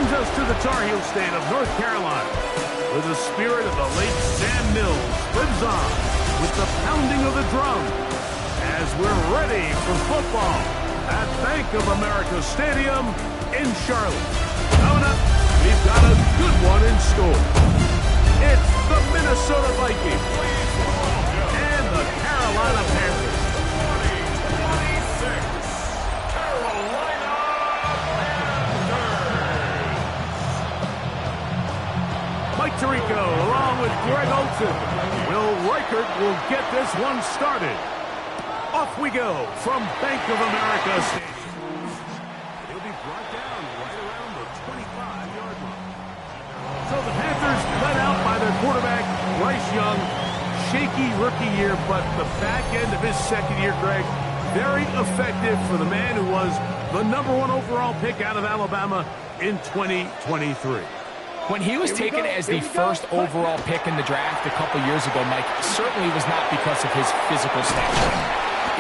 brings us to the Tar Heel state of North Carolina, where the spirit of the late Sam Mills lives on with the pounding of the drum as we're ready for football at Bank of America Stadium in Charlotte. Coming up, we've got a good one in store. It's the Minnesota Vikings and the Carolina Panthers. Mike Tirico along with Greg Olsen. Will Reichert will get this one started. Off we go from Bank of America Stadium. He'll be brought down right around the 25-yard line. So the Panthers led out by their quarterback, Bryce Young. Shaky rookie year, but the back end of his second year, Greg, very effective for the man who was the #1 overall pick out of Alabama in 2023. When he was taken as the first overall pick in the draft a couple years ago, Mike, certainly was not because of his physical stature.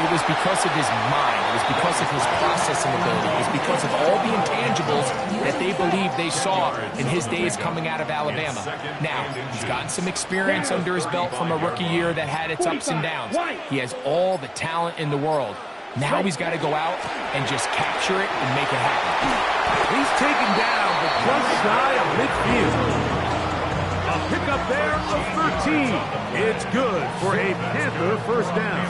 It was because of his mind. It was because of his processing ability. It was because of all the intangibles that they believed they saw in his days coming out of Alabama. Now, he's gotten some experience under his belt from a rookie year that had its ups and downs. He has all the talent in the world. Now he's got to go out and just capture it and make it happen. He's taken down, but just shy of midfield. A pickup there of 13. It's good for a Panther first down.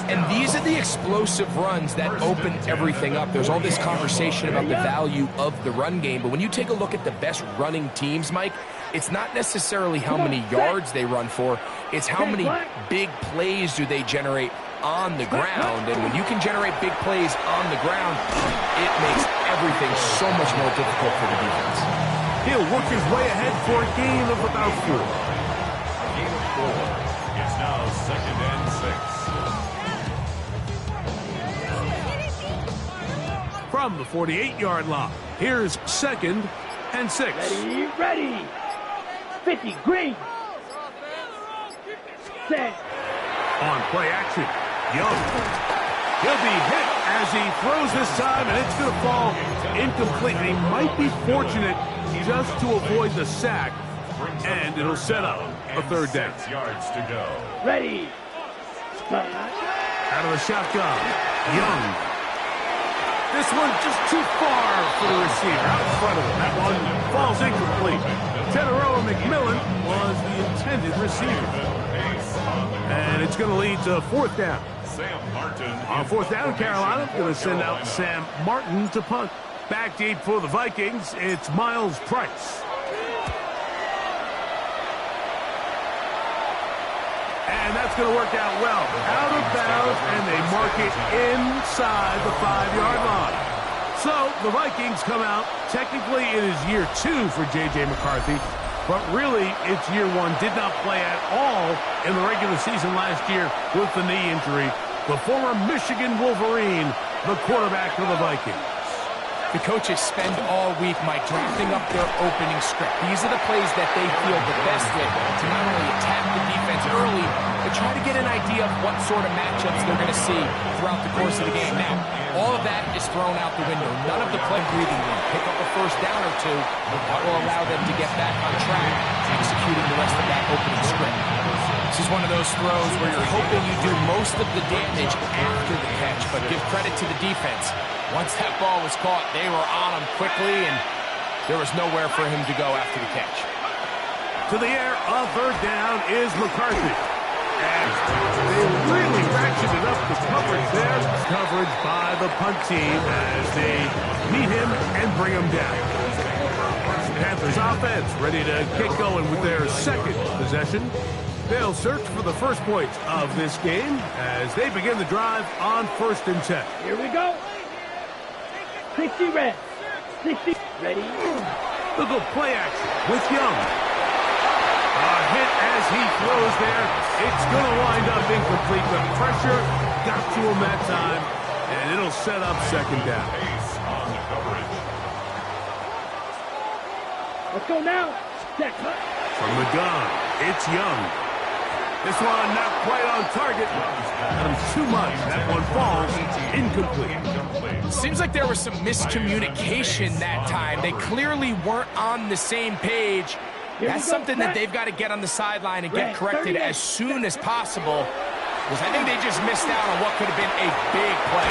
And these are the explosive runs that open everything up. There's all this conversation about the value of the run game, but when you take a look at the best running teams, Mike, it's not necessarily how many yards they run for, it's how many big plays do they generate on the ground. And when you can generate big plays on the ground, it makes everything so much more difficult for the defense. He'll work his way ahead for a gain of about 4. Gain of 4. It's now 2nd and 6. From the 48-yard line, here's 2nd and 6. Ready. 50, green. Set. On play action, Young. He'll be hit as he throws this time, and it's going to fall incomplete. He might be fortunate just to avoid the sack, and it'll set up a 3rd down. 6 yards to go. Ready. Out of the shotgun, Young. This one just too far for the receiver, out in front of him. That one falls incomplete. Teteroa McMillan was the intended receiver. And it's going to lead to 4th down. Sam Martin. On 4th down, Carolina going to send out Sam Martin to punt. Back deep for the Vikings, it's Miles Price. And that's going to work out well. Out of bounds, and they mark it inside the 5-yard line. So the Vikings come out. Technically, it is year 2 for J.J. McCarthy. But really, it's year 1. Did not play at all in the regular season last year with the knee injury. The former Michigan Wolverine, the quarterback of the Vikings. The coaches spend all week, Mike, drafting up their opening script. These are the plays that they feel the best with to not only attack the defense early, but try to get an idea of what sort of matchups they're going to see throughout the course of the game. Now, all of that is thrown out the window. None of the play breathing room. Pick up a 1st down or 2. That will allow them to get back on track, executing the rest of that opening script. This is one of those throws where you're hoping you do most of the damage after the catch, but give credit to the defense. Once that ball was caught, they were on him quickly, and there was nowhere for him to go after the catch. To the air, a 3rd down is McCarthy. And they really ratcheted up the coverage there. Coverage by the punt team as they meet him and bring him down. Panthers offense ready to get going with their 2nd possession. They'll search for the first points of this game as they begin the drive on 1st and 10. Here we go. 60 red. 60 ready. They'll go play action with Young. A hit as he throws there. It's going to wind up incomplete. The pressure got to him that time, and it'll set up 2nd down. Pace on the coverage. Let's go now. Set. From the gun, it's Young. This one not quite on target. Got him too much. That one falls incomplete. Seems like there was some miscommunication that time. They clearly weren't on the same page. That's something that they've got to get on the sideline and get corrected as soon as possible, because I think they just missed out on what could have been a big play.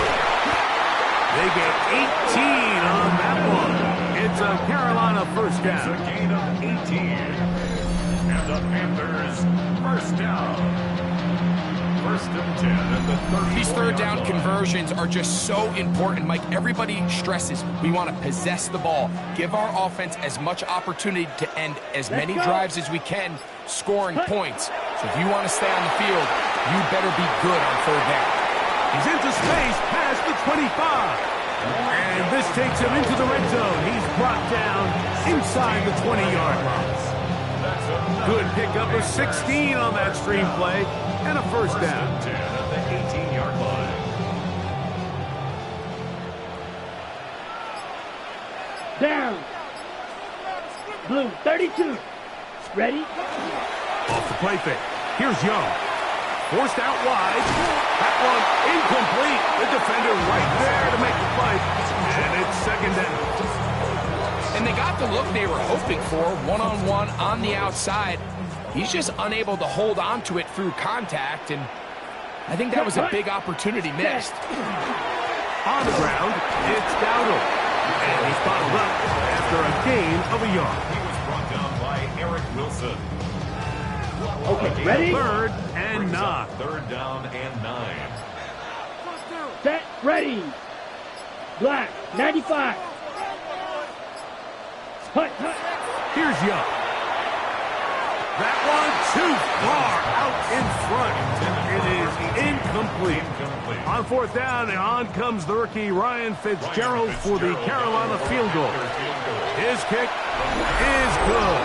They get 18 on that one. It's a Carolina first down. It's a gain of 18. And the Panthers first down. First and 10 at the 34. These third down conversions are just so important, Mike. Everybody stresses we want to possess the ball, give our offense as much opportunity to end as many drives as we can, scoring points. So if you want to stay on the field, you better be good on third down. He's into space past the 25. And this takes him into the red zone. He's brought down inside the 20-yard line. Good pickup of 16 on that stream play and a first down. 10 at the 18-yard line. Down. Blue, 32. Ready? Off the play fake. Here's Young. Forced out wide. That one incomplete. The defender right there to make the play. And it's second down. And they got the look they were hoping for, one-on-one on the outside. He's just unable to hold on to it through contact, and I think that was a big opportunity missed. On the ground, it's Dowdle. And he's bottled up after a gain of a yard. He was brought down by Eric Wilson. Okay, ready? Third and 9. Third down and 9. Set, ready. Black, 95. Hut, hut. Here's Young. That one too far out in front. It is incomplete. On fourth down, and on comes the rookie Ryan Fitzgerald for the Carolina field goal. His kick is good.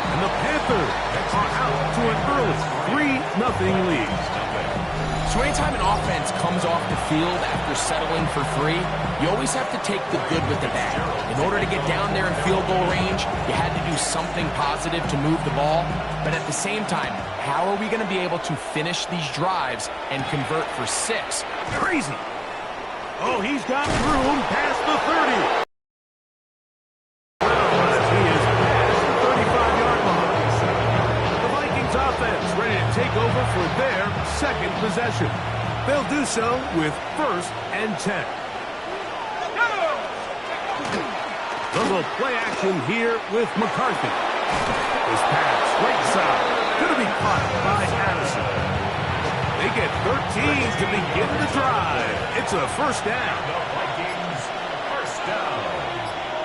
And the Panthers are out to an early 3-0 lead. So anytime an offense comes off the field after settling for 3, you always have to take the good with the bad. In order to get down there in field goal range, you had to do something positive to move the ball. But at the same time, how are we going to be able to finish these drives and convert for 6? Crazy. Oh, he's got room past the 30. Well, as he is past the 35-yard line. The Vikings offense ready to take over for their second possession. They'll do so with first and 10. Little play action here with McCarthy. His pass right side. Going to be caught by Addison. They get 13 to begin the drive. It's a first down. The Vikings first down.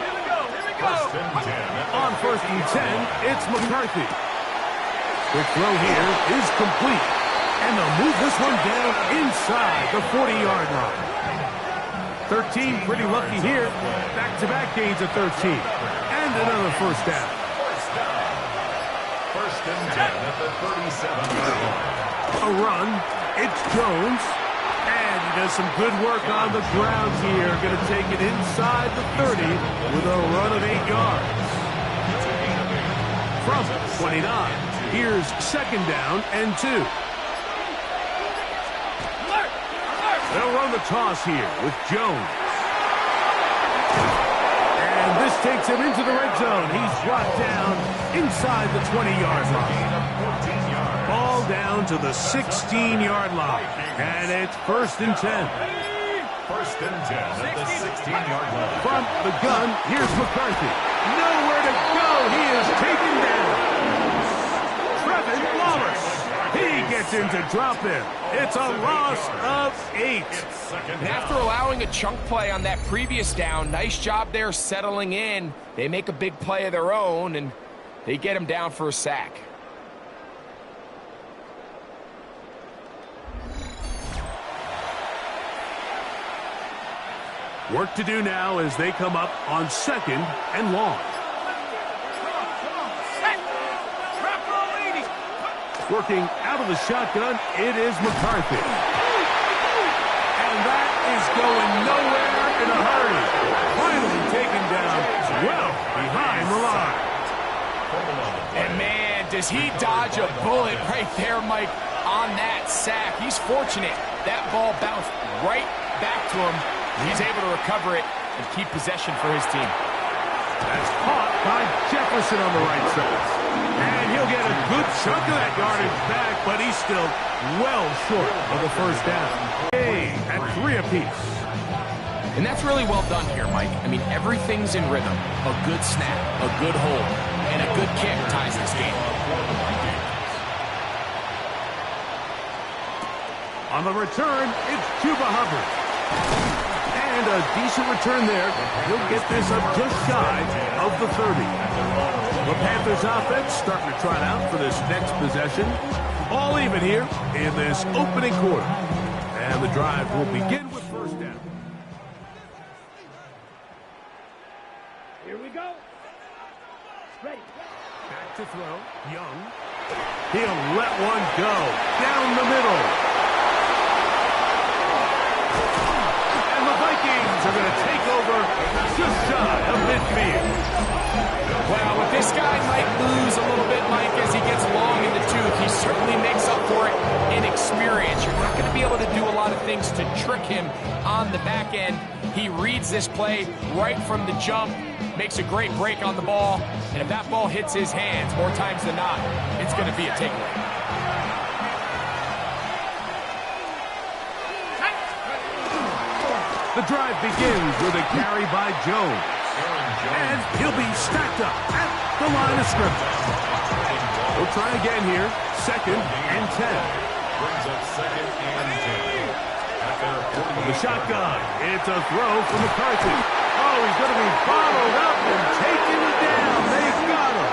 Here we go. First and 10. On first and 10, it's McCarthy. Quick throw here is complete. And they'll move this one down inside the 40-yard line. 13 pretty lucky here. Back-to-back gains of 13. And another first down. First and 10 at the 37-yard line. A run. It's Jones. And he does some good work on the ground here. Going to take it inside the 30 with a run of 8 yards. From 29, here's second down and 2. They'll run the toss here with Jones. And this takes him into the red zone. He's brought down inside the 20-yard line. Ball down to the 16-yard line. And it's first and 10. First and 10 at the 16-yard line. From the gun, here's McCarthy. Nowhere to go. He is taken down. Trevin Wallace. He gets into drop in. It's a loss of 8. And after allowing a chunk play on that previous down, nice job there settling in. They make a big play of their own, and they get him down for a sack. Work to do now as they come up on second and long. Working out of the shotgun, it is McCarthy. And that is going nowhere in a hurry. Finally taken down well behind the line. And man, does he dodge a bullet right there, Mike, on that sack. He's fortunate that ball bounced right back to him He's able to recover it and keep possession for his team. That's caught by Jefferson on the right side. And he'll get a good chunk of that yardage back, but he's still well short of the first down. Hey, at 3 apiece. And that's really well done here, Mike. I mean, everything's in rhythm. A good snap, a good hold, and a good kick ties this game. On the return, it's Chuba Hubbard. And a decent return there. He'll get this up just shy of the 30. The Panthers offense starting to trot out for this next possession. All even here in this opening quarter. And the drive will begin with first down. Here we go. Ready. Back to throw. Young. He'll let one go. Down the middle. And the Vikings are going to take over just shy of midfield. Well, with this guy might lose a little bit, Mike, as he gets long in the tooth. He certainly makes up for it in experience. You're not going to be able to do a lot of things to trick him on the back end. He reads this play right from the jump, makes a great break on the ball, and if that ball hits his hands more times than not, it's going to be a takeaway. The drive begins with a carry by Jones. And he'll be stacked up at the line of scrimmage. We'll try again here. 2nd and 10. Brings up 2nd and 10. The shotgun. It's a throw from McCarthy. Oh, he's going to be bottled up and taking it down. They got him.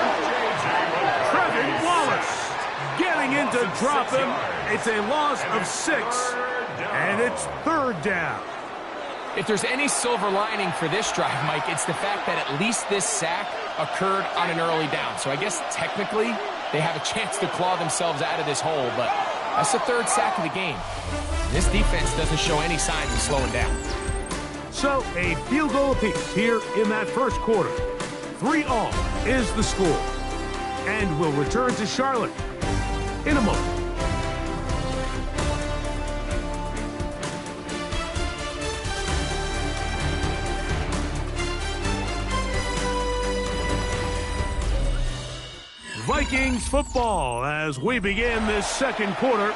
Trevin Wallace getting in to drop him. It's a loss of 6, and it's 3rd down. If there's any silver lining for this drive, Mike, it's the fact that at least this sack occurred on an early down. So I guess technically they have a chance to claw themselves out of this hole, but that's the 3rd sack of the game. This defense doesn't show any signs of slowing down. So a field goal apiece here in that first quarter. 3-all is the score. And we'll return to Charlotte in a moment. Vikings football as we begin this second quarter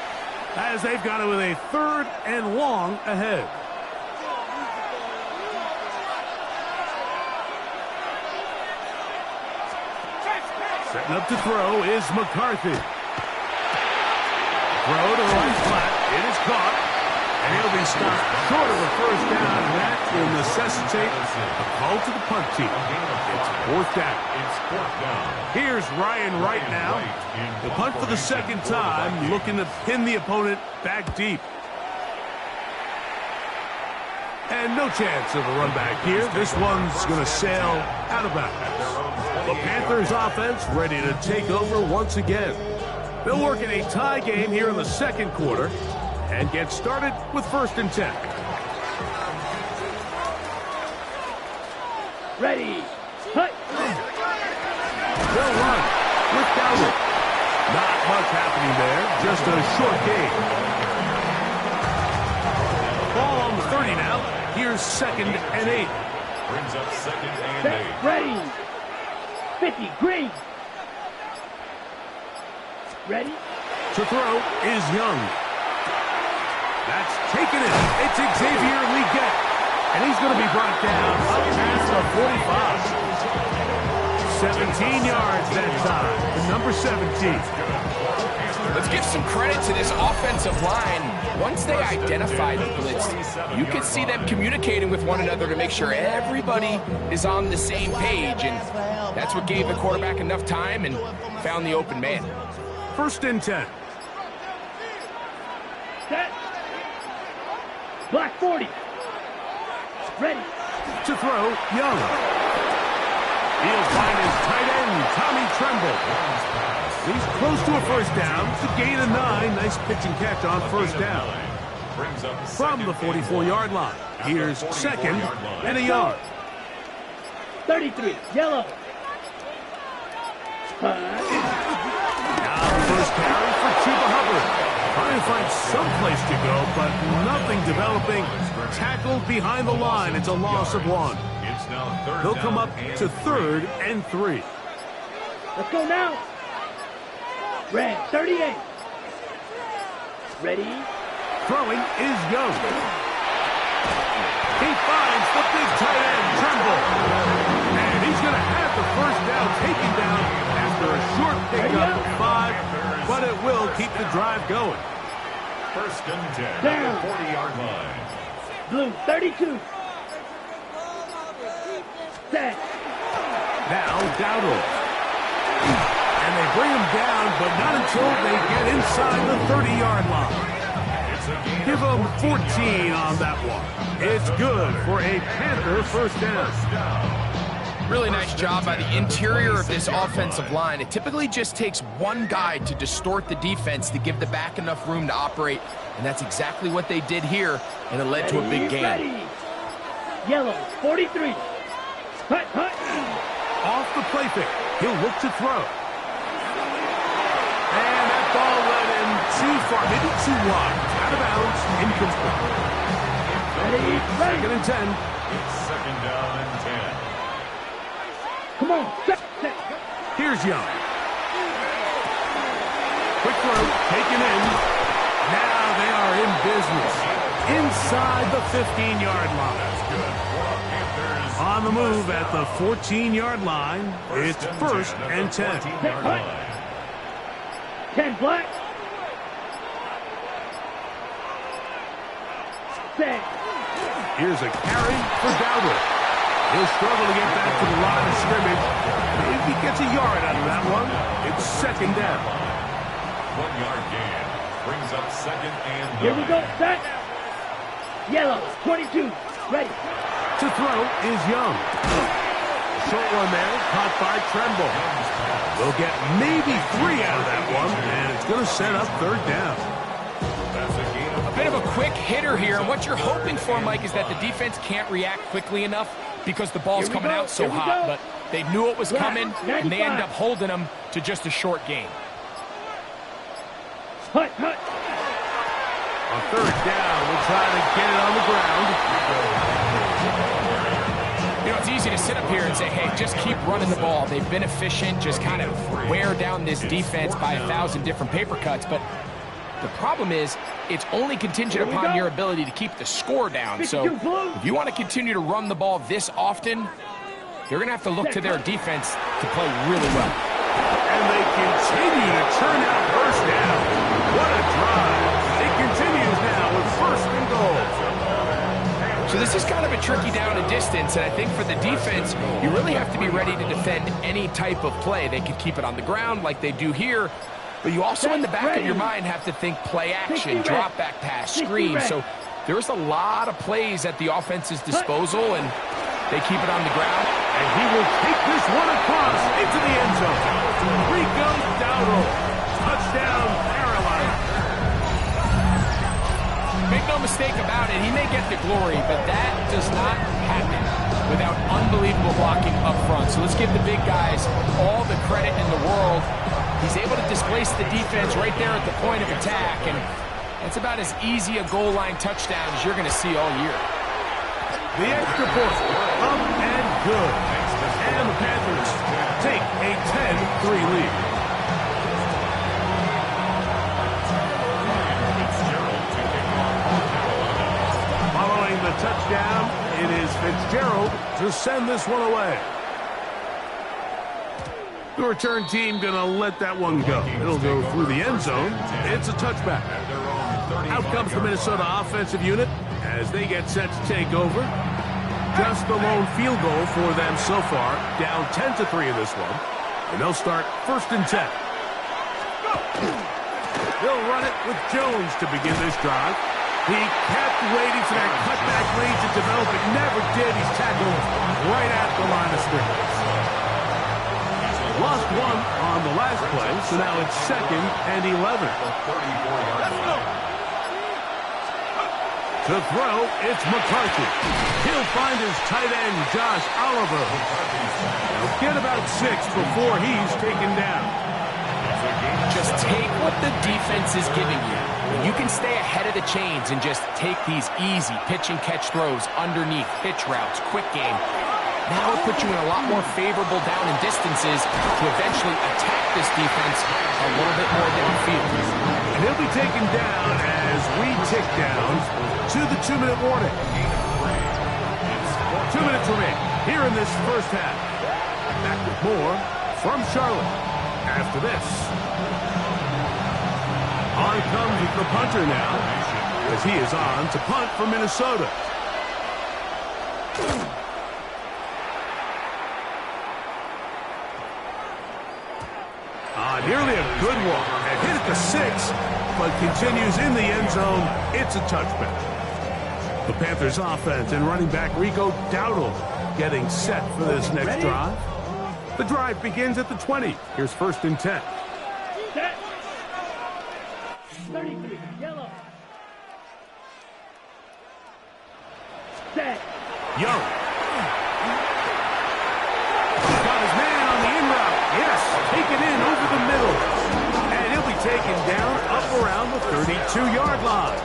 as they've got it with a 3rd and long ahead. Setting up to throw is McCarthy. Throw to the right flat. It is caught. And he'll be stopped short of a first down. And that will necessitate a call to the punt team. It's 4th down. Here's Ryan Wright now. The punt for the 2nd time, looking to pin the opponent back deep. And no chance of a run back here. This one's going to sail out of bounds. The Panthers offense ready to take over once again. They'll work in a tie game here in the second quarter and get started with 1st and 10. Ready. Hut. They'll run with Dowdle. Not much happening there, just a short gain. Ball on the 30 now. Here's 2nd and 8. Brings up 2nd and Set. 8. Ready. 50. Green. Ready. To throw is Young. That's taken in. It's Xavier Legette. And he's going to be brought down up past the 45. 17 yards that time. The number 17. Let's give some credit to this offensive line. Once they identify the blitz, you can see them communicating with one another to make sure everybody is on the same page. And that's what gave the quarterback enough time and found the open man. 1st and 10. Set. Black 40. Ready. To throw, Young. He'll find his tight end, Tommy Tremble. He's close to a first down. It's a gain of 9. Nice pitch and catch on first down. From the 44-yard line. Here's 2nd and a yard. 33. Yellow. Now the first carry for Chuba Hubbard. to find some place to go, but nothing developing. Tackled behind the line. It's a loss of 1. It's now third They'll come down up and to 3rd 3. and 3. Let's go now. Red 38. Ready? Throwing is Young. He finds the big tight end, Tremble. And he's going to have the first down taken down after a short pickup of 5, but it will keep the drive going. First and 10 Down. at the 40-yard line. Blue 32. Set. Now Dowdle. And they bring him down, but not until they get inside the 30-yard line. Give them 14 on that one. It's good for a Panther first down. Really nice job by the interior of this offensive line. It typically just takes one guy to distort the defense to give the back enough room to operate, and that's exactly what they did here, and it led to a big gain. Ready. Yellow 43. Hut, hut. Off the play fake. He'll look to throw. And that ball went in too far, maybe too wide. Out of bounds, incomplete. Ready. Second and 10. It's second down and 10. Come on. Set, set. Here's Young. Quick throw, taken in. Now they are in business. Inside the 15-yard line. On the move at the 14-yard line. It's first and 10. 10 black. Set. Here's a carry for Dowdle. He'll struggle to get back to the line of scrimmage. If he gets a yard out of that one, it's second down. 1-yard gain brings up second and 9. Here we go. Set. Yellow 22. Ready. To throw is Young. Short one there, caught by Tremble. We'll get maybe 3 out of that one, and it's going to set up third down. A bit of a quick hitter here, and what you're hoping for, Mike, is that the defense can't react quickly enough because the ball's coming out so hot, but they knew it was coming, and they end up holding them to just a short gain. Hut, hut. On third down, we'll try to get it on the ground. You know, it's easy to sit up here and say, hey, just keep running the ball. They've been efficient, just kind of wear down this defense by 1,000 different paper cuts, but the problem is it's only contingent upon your ability to keep the score down. So if you want to continue to run the ball this often, they're going to have to look to their defense to play really well. And they continue to turn out first down. What a drive. It continues now with first and goal. So this is kind of a tricky down and distance, and I think for the defense, you really have to be ready to defend any type of play. They could keep it on the ground like they do here, but you also in the back of your mind have to think play action, drop back pass, screen. So there's a lot of plays at the offense's disposal, and they keep it on the ground. And he will take this one across into the end zone. Rico Dowdle. Touchdown, Carolina. Make no mistake about it, he may get the glory, but that does not happen without unbelievable blocking up front. So let's give the big guys all the credit in the world. He's able to displace the defense right there at the point of attack, and that's about as easy a goal line touchdown as you're going to see all year. The extra point, up and good. And the Panthers take a 10-3 lead. Following the touchdown, it is Fitzgerald to send this one away. The return team going to let that one go. It'll go through the end zone. It's a touchback. Out comes the Minnesota offensive unit as they get set to take over. Just the lone field goal for them so far. Down 10-3 in this one. And they'll start first and 10. They'll run it with Jones to begin this drive. He kept waiting for that cutback lead to develop. It never did. He's tackled right at the line of scrimmage. Lost one on the last play, so now it's second and 11. To throw, it's McCarthy. He'll find his tight end, Josh Oliver. He'll get about 6 before he's taken down. Just take what the defense is giving you. You can stay ahead of the chains and just take these easy pitch and catch throws underneath, pitch routes, quick game. Now it puts you in a lot more favorable down and distances to eventually attack this defense a little bit more downfield. And he'll be taken down as we tick down to the 2-minute warning. 2 minutes remaining here in this first half. Back with more from Charlotte after this. On comes the punter now, as he is on to punt for Minnesota. Nearly a good one. And hit at the 6, but continues in the end zone. It's a touchback. The Panthers offense and running back Rico Dowdle getting set for this next drive. The drive begins at the 20. Here's 1st and 10. Set. 33, yellow. Set. Young. He's got his man on the in route. Yes, taken in over the middle. And he'll be taken down up around the 32-yard line.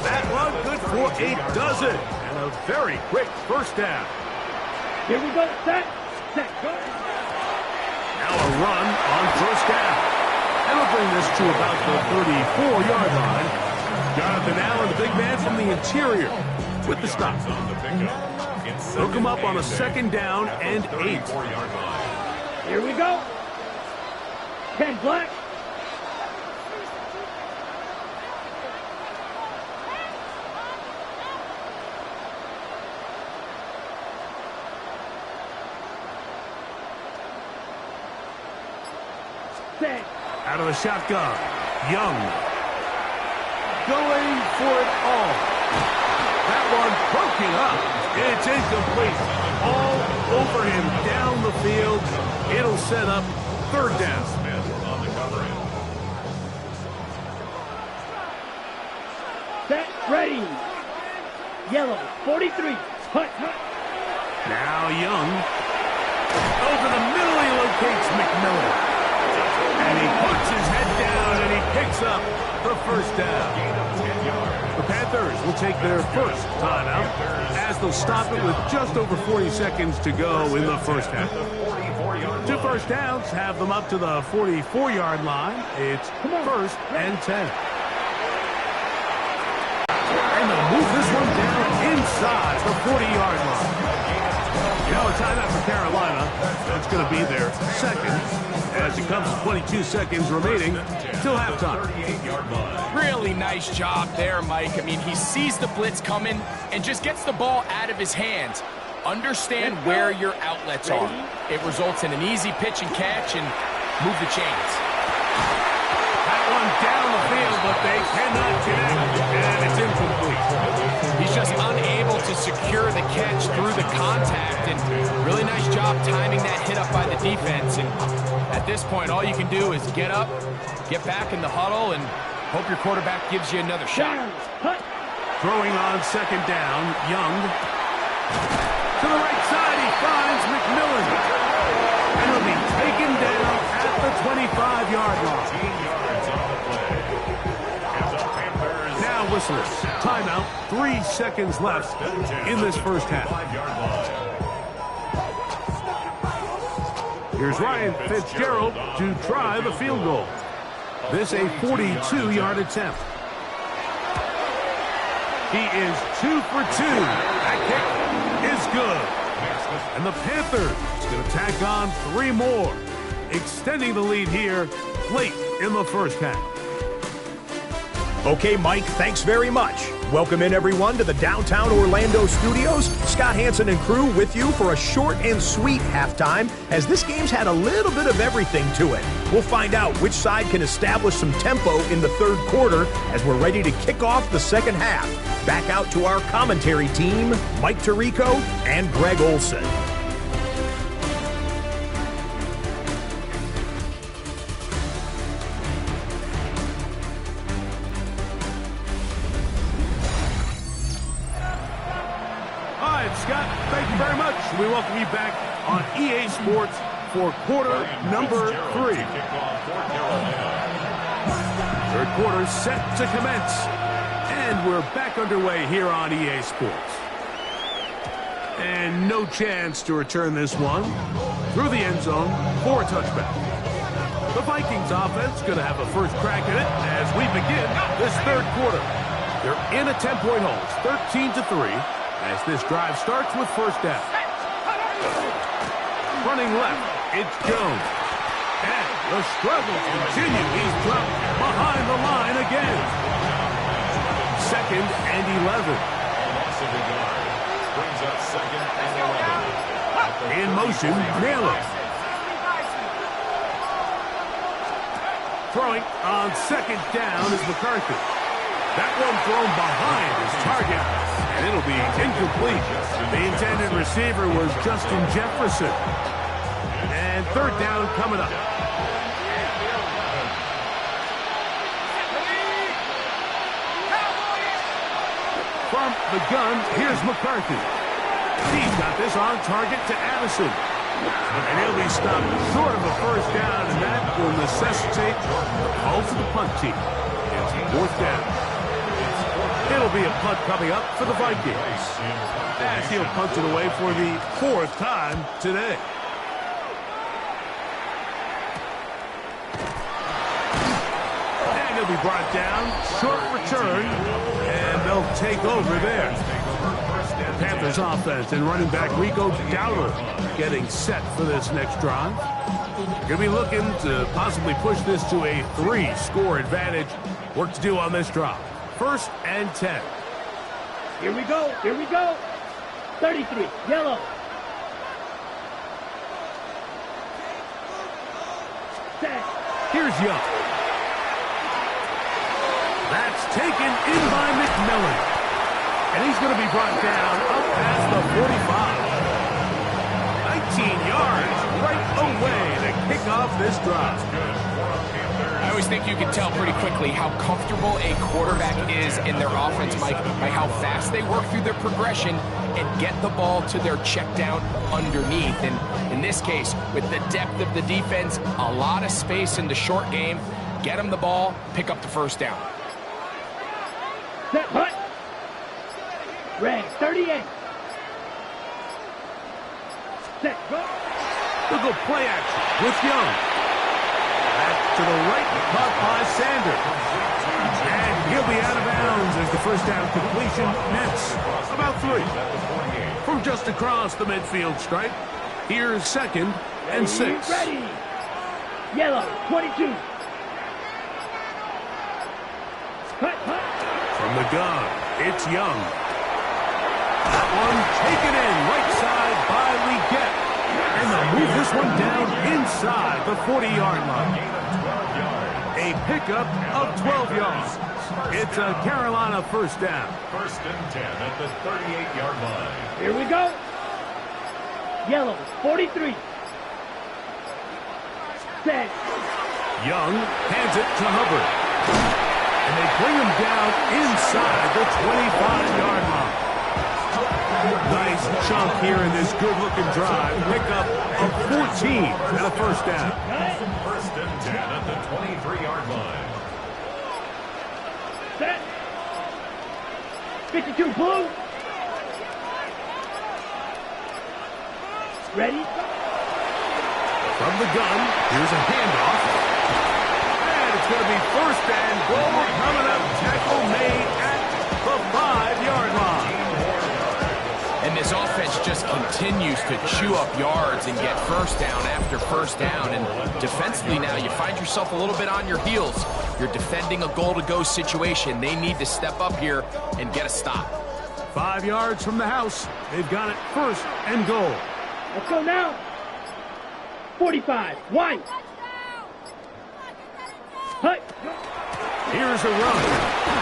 That run good for a dozen. And a very quick first down. Here we go. Set. Set. Go. Now a run on first down. And we'll bring this to about the 34-yard line. Jonathan Allen, the big man from the interior, with the stop. Hook him up on a 2nd down and 8. Here we go. Ken Black. Set. Out of the shotgun, Young. Going for it all. That one broken up. It's incomplete. All over him down the field. It'll set up 3rd down. Set. Ready. Yellow. 43. Hut. Now Young. Over the middle, he locates McMillan. And he puts his head down and he picks up the 1st down. The Panthers will take their first timeout as they'll stop it with just over 40 seconds to go in the first half. 2 first downs have them up to the 44-yard line. It's 1st and 10. And they'll move this one down inside the 40-yard line. You know, a timeout for Carolina. That's going to be their 2nd as it comes to 22 seconds remaining till halftime. Really nice job there, Mike. I mean, he sees the blitz coming and just gets the ball out of his hands. Understand where your outlets are. It results in an easy pitch and catch and move the chains. That one down the field, but they cannot connect, and it's incomplete. He's just unable to secure the catch through the contact, and really nice job timing that hit up by the defense. And at this point, all you can do is get up, get back in the huddle, and hope your quarterback gives you another shot. Throwing on 2nd down, Young. To the right side, he finds McMillan. And he'll be taken down at the 25-yard line. Now whistlers. Timeout. 3 seconds left in this first half. Here's Ryan Fitzgerald to try the field goal. This a 42-yard attempt. He is 2 for 2. That kick is good. And the Panthers going to tack on 3 more, extending the lead here late in the first half. Okay, Mike, thanks very much. Welcome in, everyone, to the downtown Orlando studios. Scott Hansen and crew with you for a short and sweet halftime, as this game's had a little bit of everything to it. We'll find out which side can establish some tempo in the 3rd quarter as we're ready to kick off the 2nd half. Back out to our commentary team, Mike Tirico and Greg Olson. Scott, thank you very much. We welcome you back on EA Sports for quarter number 3. Third quarter set to commence. And we're back underway here on EA Sports. And no chance to return this one through the end zone for a touchback. The Vikings offense going to have a first crack at it as we begin this third quarter. They're in a 10-point hole, 13-3, as this drive starts with first down. Running left, it's Jones. And the struggles continue. He's dropped behind the line again. Second and 11. Loss of a yard. Brings up second and 11. In motion, Naylor. Throwing on second down is McCarthy. That one thrown behind his target, and it'll be incomplete. The intended receiver was Justin Jefferson. And third down coming up. From the gun, here's McCarthy. He's got this on target to Addison. And he'll be stopped short of a first down, and that will necessitate the call to the punt team. It's fourth down. It'll be a punt coming up for the Vikings, as he'll punt it away for the fourth time today. And he'll be brought down, short return, and they'll take over there. Panthers offense and running back Rico Dowdle getting set for this next drive. Going to be looking to possibly push this to a 3-score advantage. Work to do on this drive. First and 10. Here we go. Here we go. 33. Yellow. Set. Here's Young. That's taken in by McMillan. And he's going to be brought down up past the 45. 19 yards right away to kick off this drive. I always think you can tell pretty quickly how comfortable a quarterback is in their offense, Mike, by how fast they work through their progression and get the ball to their check down underneath. And in this case, with the depth of the defense, a lot of space in the short game, get them the ball, pick up the first down. Set. Hut. Ray. 38. Set. Go. They'll go play action with Young. Back to the right, caught by Sanders. And he'll be out of bounds as the first down completion nets about 3. From just across the midfield stripe, here's second and 6. Ready. Yellow. 22. Hut. Hut. From the gun, it's Young. That one taken in right side by Leggett. And they'll move this one down inside the 40-yard line. A pickup of 12 yards. It's a Carolina first down. First and 10 at the 38-yard line. Here we go. Yellow. 43. Set. Young hands it to Hubbard. And they bring him down inside the 25-yard line. Nice chunk here in this good-looking drive. Pickup of 14 and a first down. First and 10 at the 23-yard line. Set. 52 blue. Ready. From the gun, here's a handoff. And it's going to be first and goal coming up. Tackle made at the 5-yard line. And this offense just continues to chew up yards and get first down after first down. And defensively now, you find yourself a little bit on your heels. You're defending a goal-to-go situation. They need to step up here and get a stop. 5 yards from the house. They've got it first and goal. Let's go now. 45. One. Hut. Here's a run.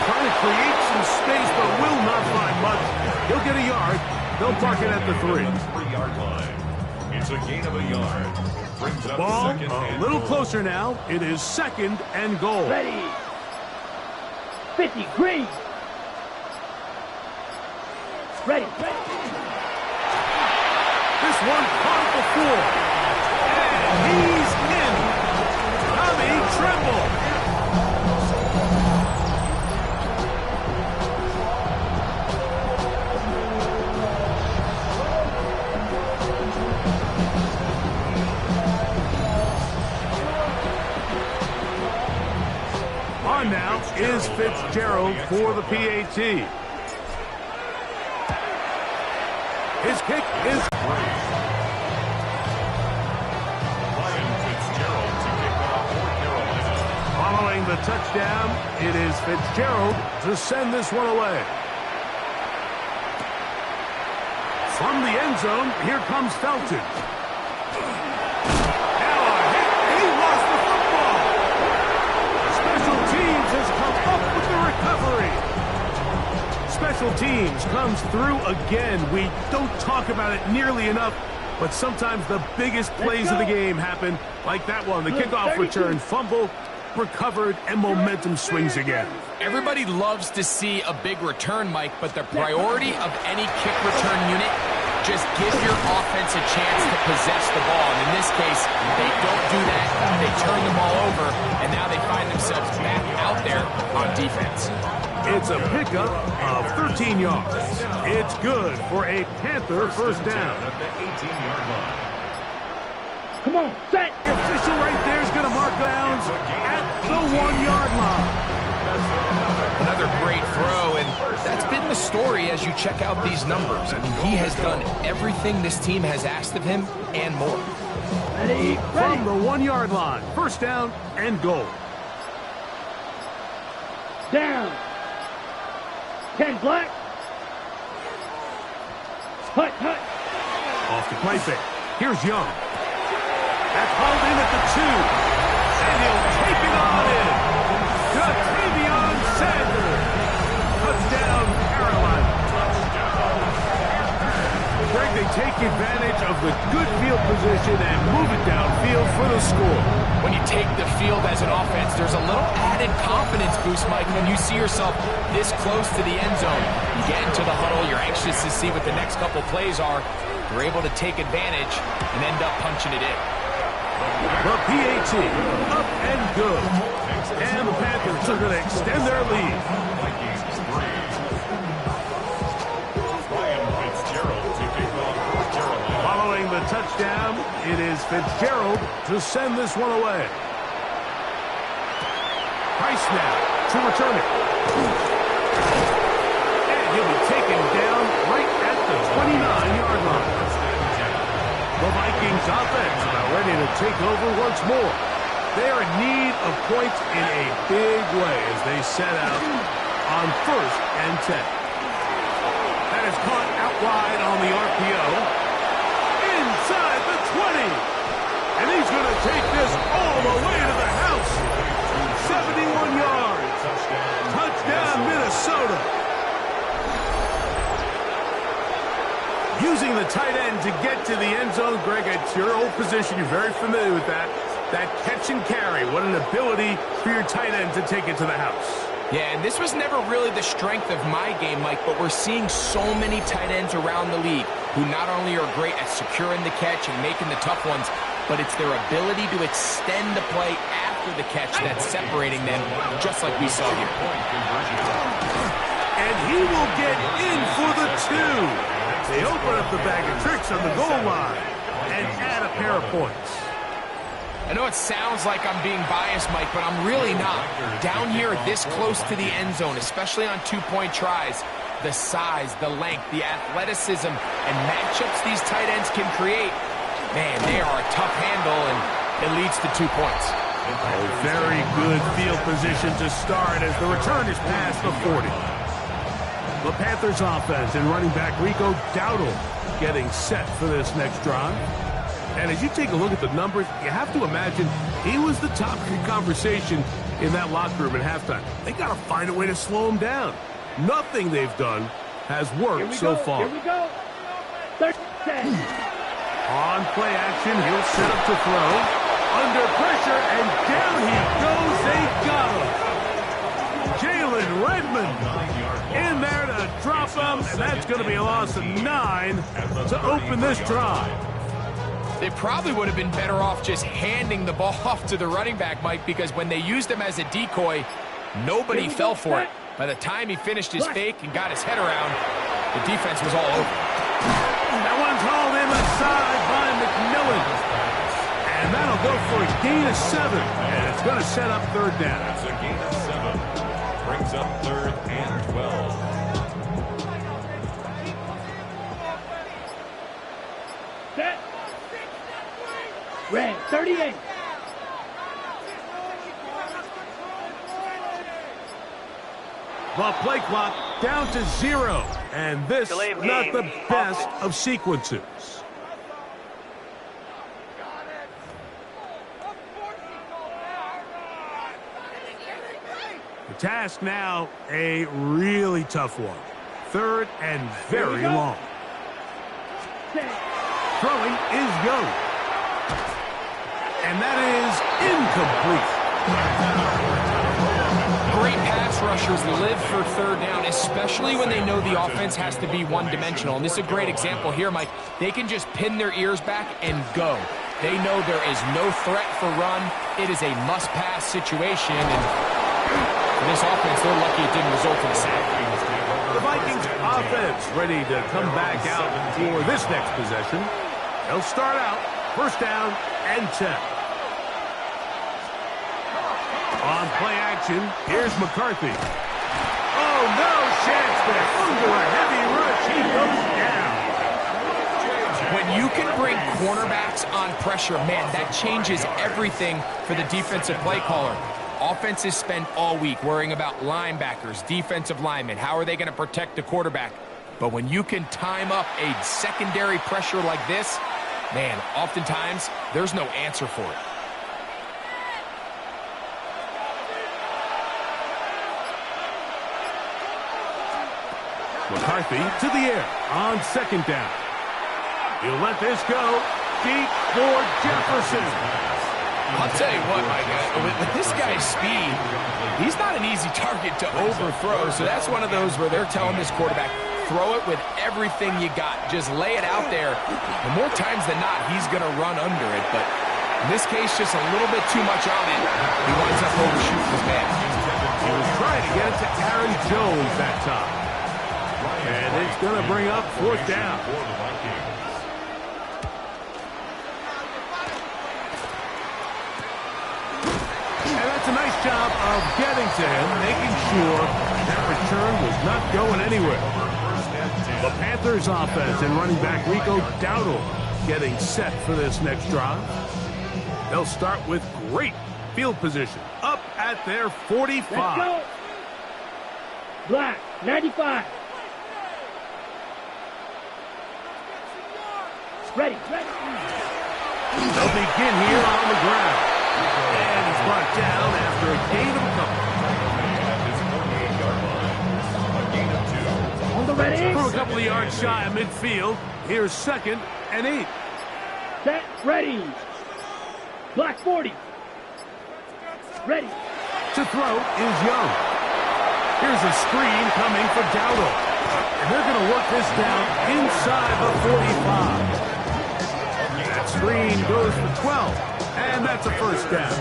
Trying to create some space, but will not find much. He'll get a yard. They'll park it at the 3. 3-yard line. It's a gain of a yard. Brings up Ball second a and little goal. closer now. It is second and goal. Ready. 50. Green. Ready. This one caught before. And he's in. Tommy Tremble. field for the PAT. His kick is... Ryan Fitzgerald to kick off for Carolina. Following the touchdown, it is Fitzgerald to send this one away. From the end zone, here comes Felton. Now a hit, and he lost the football. Special teams has come up with the recovery. Special teams comes through again. We don't talk about it nearly enough, but sometimes the biggest plays of the game happen like that one. The kickoff return, fumble, recovered, and momentum swings again. Everybody loves to see a big return, Mike, but the priority of any kick return unit, just give your offense a chance to possess the ball. And in this case, they don't do that. They turn the ball over, and now they find themselves back out there on defense. It's a pickup of 13 yards. It's good for a Panther first down. At the 18-yard line. Come on, set. The official right there is going to mark downs at the 1-yard line. Another great throw, and that's been the story as you check out these numbers. I mean, he has done everything this team has asked of him and more. Ready, From the 1-yard line, first down and goal. down. Ken Black. Hut, hut. Off the play fake. Here's Young. That's hauled in at the 2. And he'll take it on in. Jatavion Sanders. Touchdown, Carolina. Greg, they take advantage of the good field position and move it downfield for the score. When you take the field as an offense, there's a little added confidence boost, Mike, when you see yourself this close to the end zone. You get into the huddle, you're anxious to see what the next couple plays are. You're able to take advantage and end up punching it in. The PAT, up and good. And the Panthers are going to extend their lead. Vikings 3. Ryan Fitzgerald to kick off for Carolina. Following the touchdown, it is Fitzgerald to send this one away. Price now to return it. And he'll be taken down right at the 29-yard line. The Vikings offense about ready to take over once more. They are in need of points in a big way as they set out on 1st and 10. That is caught out wide on the RPO. Inside the 20. And he's going to take this all the way to the house. 71 yards. Touchdown, Minnesota. Using the tight end to get to the end zone, Greg, it's your old position. You're very familiar with that. That catch and carry. What an ability for your tight end to take it to the house. Yeah, and this was never really the strength of my game, Mike, but we're seeing so many tight ends around the league who not only are great at securing the catch and making the tough ones, but it's their ability to extend the play after the catch that's separating them, just like we saw here. And he will get in for the 2. They open up the bag of tricks on the goal line and add a pair of points. I know it sounds like I'm being biased, Mike, but I'm really not. Down here, this close to the end zone, especially on 2-point tries, the size, the length, the athleticism, and matchups these tight ends can create, man, they are a tough handle, and it leads to 2 points. A very good field position to start as the return is past the 40. The Panthers offense and running back Rico Dowdle getting set for this next drive. And as you take a look at the numbers, you have to imagine he was the top conversation in that locker room at halftime. They got to find a way to slow him down. Nothing they've done has worked so far. Here we go. 30. On play action, he'll set up to throw. Under pressure, and down he goes. They got him. Jalen Redmond in there to drop him, and that's going to be a loss of 9 to open this drive. They probably would have been better off just handing the ball off to the running back, Mike, because when they used him as a decoy, nobody fell for it. By the time he finished his fake and got his head around, the defense was all over. That one's hauled in the side by McMillan. And that'll go for a gain of 7. And it's going to set up 3rd down. That's a gain of 7. Brings brings up 3rd and 12. Set. Red, 38. The play clock down to 0. And this Delay of not game. the best of sequences. The task now, a really tough one. 3rd and very long. Set. Throwing is go. And that is incomplete. Great pass rushers live for 3rd down, especially when they know the offense has to be one-dimensional. And this is a great example here, Mike. They can just pin their ears back and go. They know there is no threat for run. It is a must-pass situation. And for this offense, they're lucky it didn't result in a sack. The Vikings offense ready to come back out for this next possession. They'll start out 1st down and 10. On play action, here's McCarthy. Oh, no chance there. Under a heavy rush, he goes down. When you can bring cornerbacks on pressure, man, that changes everything for the defensive play caller. Offenses spend all week worrying about linebackers, defensive linemen. How are they going to protect the quarterback? But when you can time up a secondary pressure like this, man, oftentimes there's no answer for it. McCarthy to the air on 2nd down. He'll let this go deep for Jefferson. I'll tell you what, Mike, with this guy's speed, he's not an easy target to overthrow. So that's one of those where they're telling this quarterback, throw it with everything you got. Just lay it out there. And more times than not, he's going to run under it. But in this case, just a little bit too much on it. He winds up overshooting his man. He was trying to get it to Aaron Jones that time. And it's going to bring up 4th down. And that's a nice job of getting to him, making sure that return was not going anywhere. The Panthers offense and running back Rico Dowdle getting set for this next drive. They'll start with great field position up at their 45. Let's go. Black, 95. Ready. They'll begin here on the ground. And he's brought down after a gain of a couple. On the ready. From a couple of yards shy of midfield, here's 2nd and 8. Set. Ready. Black 40. Ready. To throw is Young. Here's a screen coming for Dowdle. And they're going to work this down inside the 45. That screen goes for 12. And that's a 1st down.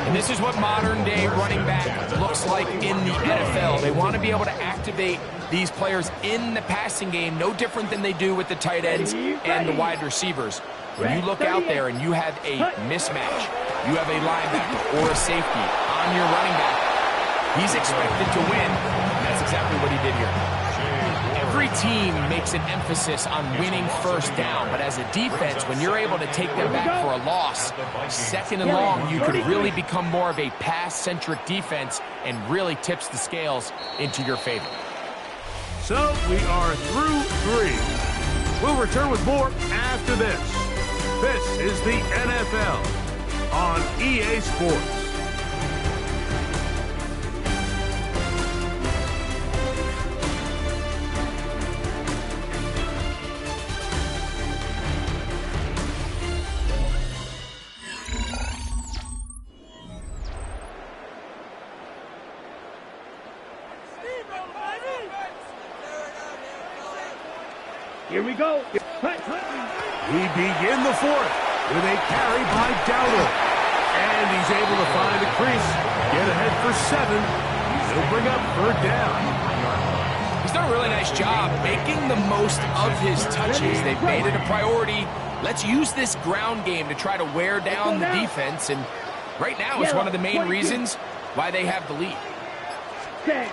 And this is what modern-day running back looks like in the NFL. They want to be able to activate these players in the passing game, no different than they do with the tight ends and the wide receivers. When you look out there and you have a mismatch, you have a linebacker or a safety on your running back, he's expected to win. And that's exactly what he did here. Every team makes an emphasis on winning 1st down, but as a defense, when you're able to take them back for a loss, 2nd and long, you could really become more of a pass-centric defense and really tips the scales into your favor. So we are through 3. We'll return with more after this. This is the NFL on EA Sports. Here we go. We begin the 4th with a carry by Dowdle. And he's able to find a crease. Get ahead for 7. He'll bring up 3rd down. He's done a really nice job making the most of his touches. They've made it a priority. Let's use this ground game to try to wear down the defense. And right now, it's one of the main reasons why they have the lead. 10.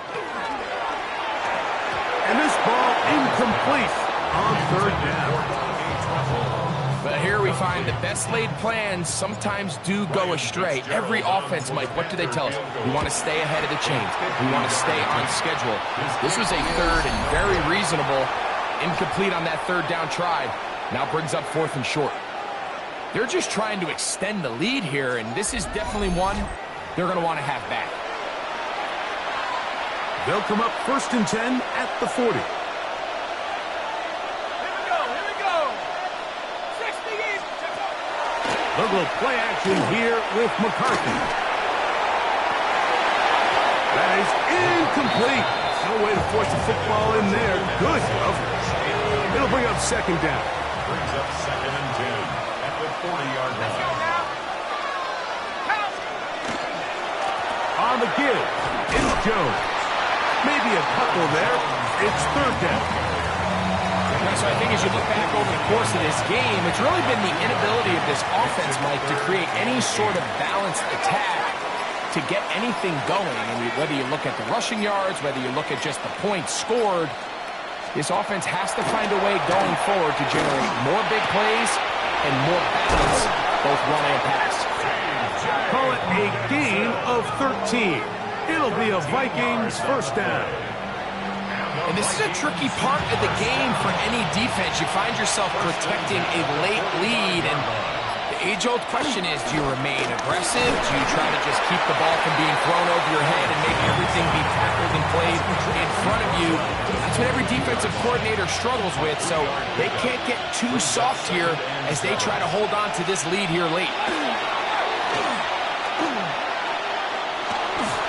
And this ball incomplete on third down. But here we find the best laid plans sometimes do go astray. Every offense, Mike, what do they tell us? We want to stay ahead of the chains. We want to stay on schedule. This was a third and very reasonable. Incomplete on that third down try. Now brings up 4th and short. They're just trying to extend the lead here, and this is definitely one they're going to want to have back. They'll come up 1st and 10 at the 40. They'll go play action here with McCarthy. That is incomplete. No way to force the football in there. Good coverage. It'll bring up 2nd down. Brings up 2nd and 10 at the 40-yard line. Let's go now. On the give, it's Jones. Maybe a couple there. It's 3rd down. So I think as you look back over the course of this game, it's really been the inability of this offense, Mike, to create any sort of balanced attack to get anything going. I mean, whether you look at the rushing yards, whether you look at just the points scored, this offense has to find a way going forward to generate more big plays and more balance, both run and pass. Call it a gain of 13. It'll be a Vikings 1st down. And this is a tricky part of the game for any defense. You find yourself protecting a late lead, and the age-old question is, do you remain aggressive? Do you try to just keep the ball from being thrown over your head and make everything be tackled and played in front of you? That's what every defensive coordinator struggles with, so they can't get too soft here as they try to hold on to this lead here late.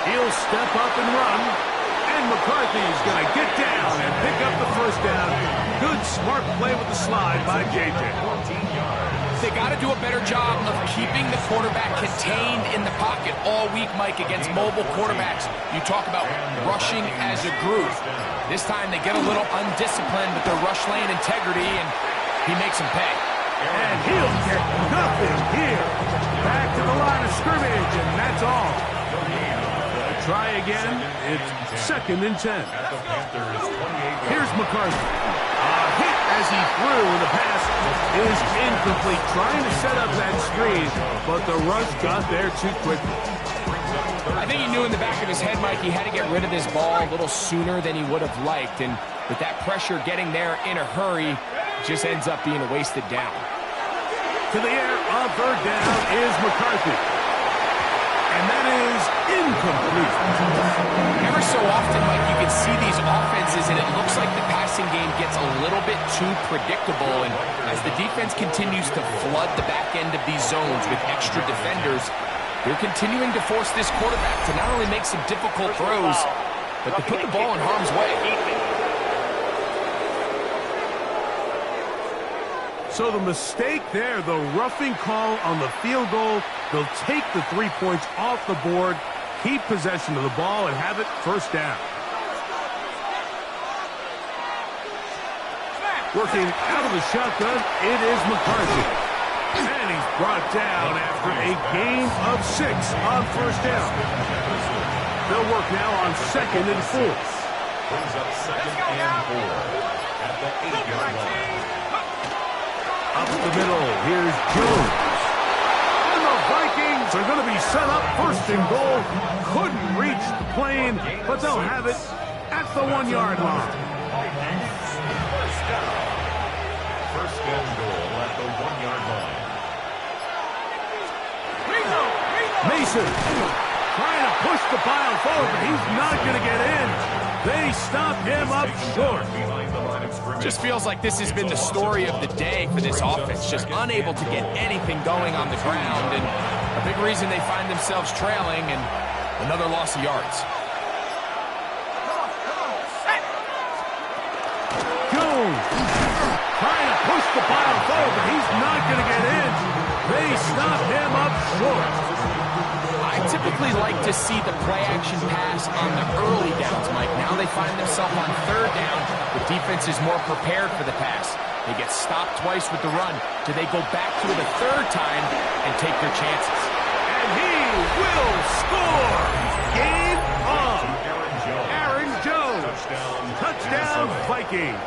He'll step up and run. And McCarthy's going to get down and pick up the 1st down. Good, smart play with the slide by J.J. They got to do a better job of keeping the quarterback contained in the pocket all week, Mike, against mobile quarterbacks. You talk about rushing as a group. This time they get a little undisciplined with their rush lane integrity, and he makes them pay. And he'll get nothing here. Back to the line of scrimmage, and that's all. Try again. It's 2nd and 10. Here's McCarthy. A hit as he threw, and the pass is incomplete. Trying to set up that screen, but the rush got there too quickly. I think he knew in the back of his head, Mike, he had to get rid of this ball a little sooner than he would have liked. And with that pressure getting there in a hurry, it just ends up being a wasted down. To the air on 3rd down is McCarthy. And that is incomplete. Ever so often, Mike, you can see these offenses, and it looks like the passing game gets a little bit too predictable. And as the defense continues to flood the back end of these zones with extra defenders, they're continuing to force this quarterback to not only make some difficult throws, but to put the ball in harm's way. So the mistake there, the roughing call on the field goal, they'll take the 3 points off the board, keep possession of the ball, and have it 1st down. Working out of the shotgun, it is McCarthy. And he's brought down after a gain of 6 on 1st down. They'll work now on 2nd and 4. Brings up 2nd and 4 at the 8-yard line. Up the middle, here's Jones. And the Vikings are going to be set up 1st and goal. Couldn't reach the plane, but they'll have it at the 1-yard line. 1st and goal at the 1-yard line. Mason trying to push the pile forward, but he's not going to get in. They stop him up short. Just feels like this has been the story of the day for this offense. Just unable to get anything going on the ground, and a big reason they find themselves trailing and another loss of yards. Jones trying to push the pile forward, but he's not going to get in. They stop him up short. I typically like to see the play-action pass on the early downs, Mike. Now they find themselves on 3rd down. The defense is more prepared for the pass. They get stopped twice with the run. Do they go back to it a 3rd time and take their chances? And he will score! Game on! Touchdown, Vikings.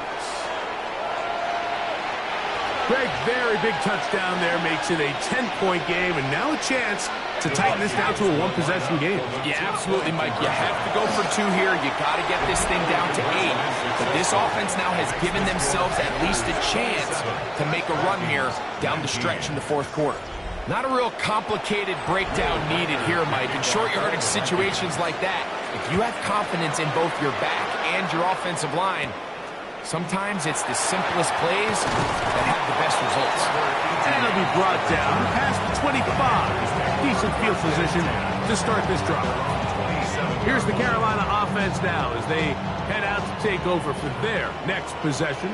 Greg, very big touchdown there, makes it a 10-point game, and now a chance to tighten this down to a one-possession game. Yeah, absolutely, Mike. You have to go for 2 here. You got to get this thing down to 8. But this offense now has given themselves at least a chance to make a run here down the stretch in the fourth quarter. Not a real complicated breakdown needed here, Mike. In short yardage situations like that, if you have confidence in both your back and your offensive line, sometimes it's the simplest plays that have the best results. And it'll be brought down past the 25. Decent field position to start this drive. Here's the Carolina offense now as they head out to take over for their next possession.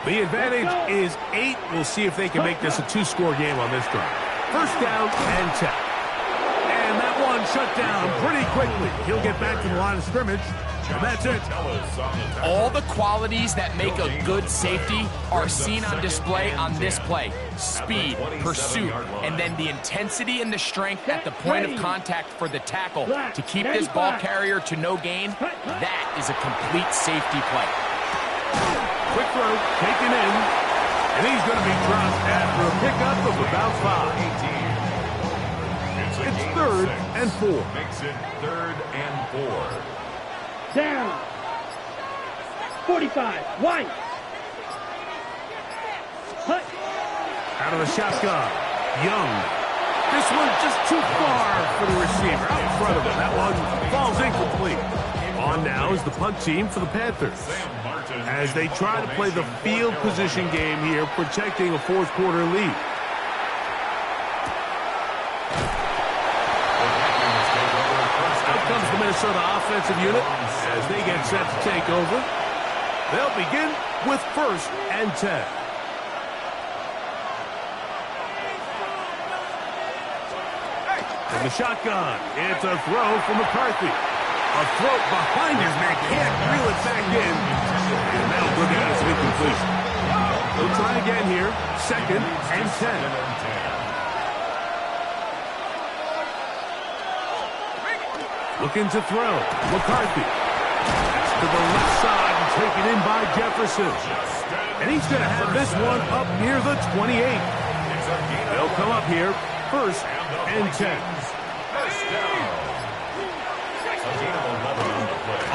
The advantage is 8. We'll see if they can make this a 2-score game on this drive. First down and 10. And that one shut down pretty quickly. He'll get back to the line of scrimmage. And that's it. All the qualities that make a good safety are seen on display on this play. Speed, pursuit, and then the intensity and the strength at the point of contact for the tackle to keep this ball carrier to no gain. That is a complete safety play. Quick throw, taken in, and he's going to be dropped after a pickup of about 5. It's 3rd and 4. Makes it 3rd and 4. Down. 45. White. Hut. Out of the shotgun. Young. This one just too far for the receiver. Out in front of him. That one falls incomplete. On now is the punt team for the Panthers, as they try to play the field position game here, protecting a fourth quarter lead. Out comes the Minnesota offensive unit as they get set to take over. They'll begin with 1st and 10. And the shotgun. It's a throw for McCarthy. A throw behind his man. Can't reel it back in. And that'll go down as an incompletion. We'll try again here. 2nd and 10. Looking to throw. McCarthy. That's to the left side and taken in by Jefferson. And he's going to have this one up near the 28. They'll come up here. 1st and 10.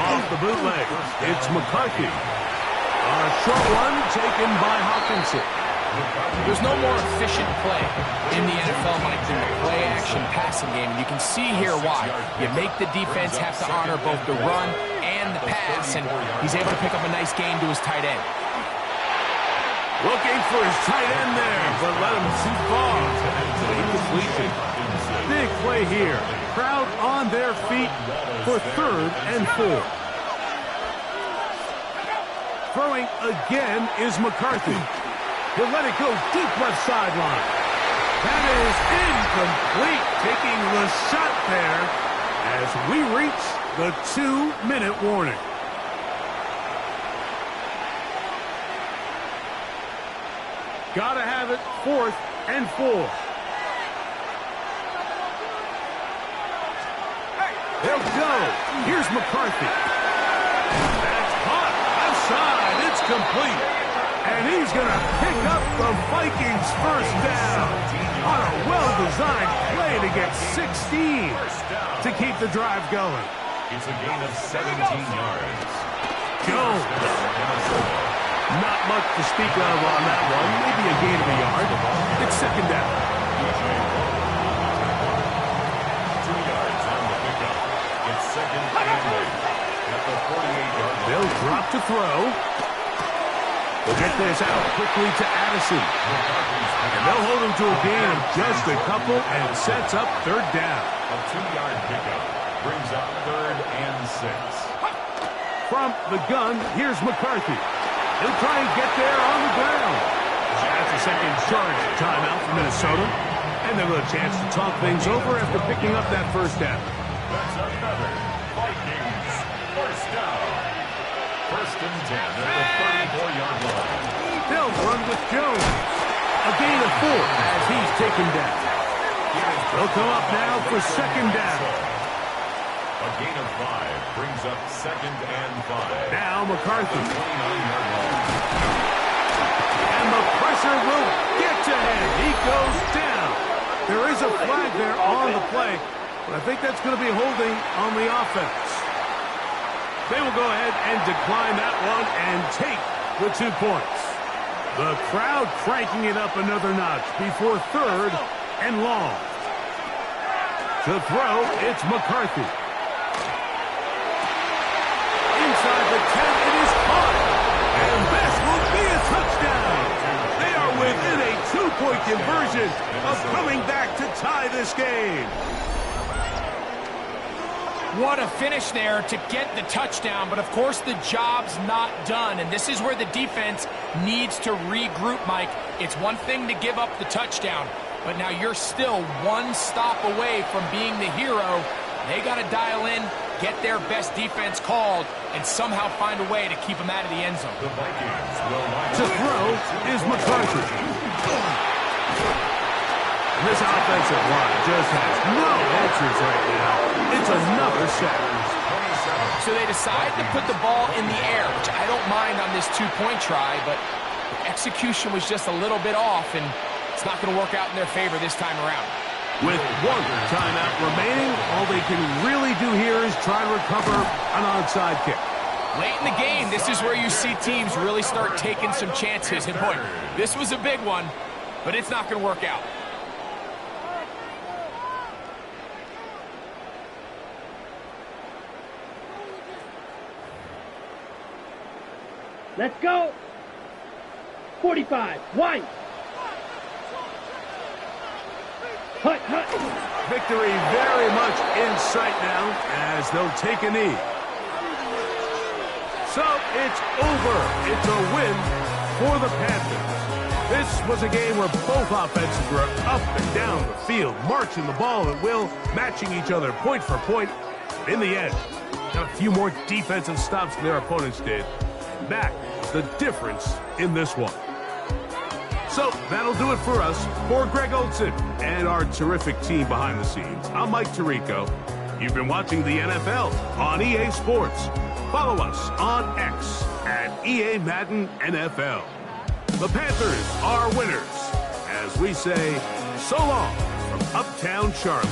Off the bootleg, it's McCarthy. A short one taken by Hawkinson. There's no more efficient play in the NFL, Mike, than the play-action passing game. And you can see here why. You make the defense have to honor both the run and the pass, and he's able to pick up a nice gain to his tight end. Looking for his tight end there, but let him too far. Incompletion. Big play here. Crowd on their feet for 3rd and 4. Throwing again is McCarthy. He'll let it go deep left sideline. That is incomplete. Taking the shot there as we reach the 2-minute warning. Gotta have it. 4th and 4. They'll go. Here's McCarthy. That's caught outside. It's complete. And he's going to pick up the Vikings' first down on a well-designed play to get 16 to keep the drive going. It's a gain of 17 yards. Jones. Not much to speak of on that one. Maybe a gain of a yard. It's 2nd down. 2 yards on the pickup. It's 2nd and 8 at the 48-yard line. They'll drop to throw. They'll get this out quickly to Addison. And they'll hold him to a gain of just a couple and sets up 3rd down. A 2-yard pickup brings up 3rd and 6. From the gun, here's McCarthy. He'll try and get there on the ground. That's a second charge timeout for Minnesota. And they'll have a chance to talk things over after picking up that first down. That's another Vikings first down. 1st and 10 at the 34-yard line. They'll run with Jones. A gain of 4 as he's taken down. They'll come up now for 2nd down. A gain of 5 brings up 2nd and 5. Now McCarthy. 29-yard line. And the pressure will get to him. He goes down. There is a flag there on the play, but I think that's going to be holding on the offense. They will go ahead and decline that one and take the 2 points. The crowd cranking it up another notch before 3rd and long. To throw, it's McCarthy. Inside the 10, it is caught. And this will be a touchdown. They are within a 2-point conversion of coming back to tie this game. What a finish there to get the touchdown, but of course the job's not done, and this is where the defense needs to regroup, Mike. It's one thing to give up the touchdown, but now you're still 1 stop away from being the hero. They got to dial in, get their best defense called, and somehow find a way to keep them out of the end zone. The Vikings will line To throw is McCarthy. This offensive line just has no answers right now. It's another sack. So they decide to put the ball in the air, which I don't mind on this 2-point try, but the execution was just a little bit off, and it's not going to work out in their favor this time around. With 1 timeout remaining, all they can really do here is try to recover an onside kick. Late in the game, this is where you see teams really start taking some chances. And boy, this was a big one, but it's not going to work out. Let's go. 45. White. Hut. Victory very much in sight now as they'll take a knee. So it's over. It's a win for the Panthers. This was a game where both offenses were up and down the field, marching the ball at will, matching each other point for point. In the end, got a few more defensive stops than their opponents did. That was the difference in this one. So that'll do it for us. For Greg Olsen and our terrific team behind the scenes, I'm Mike Tirico. You've been watching the NFL on EA Sports. Follow us on X at EA Madden NFL. The Panthers are winners. As we say, so long from Uptown Charlotte.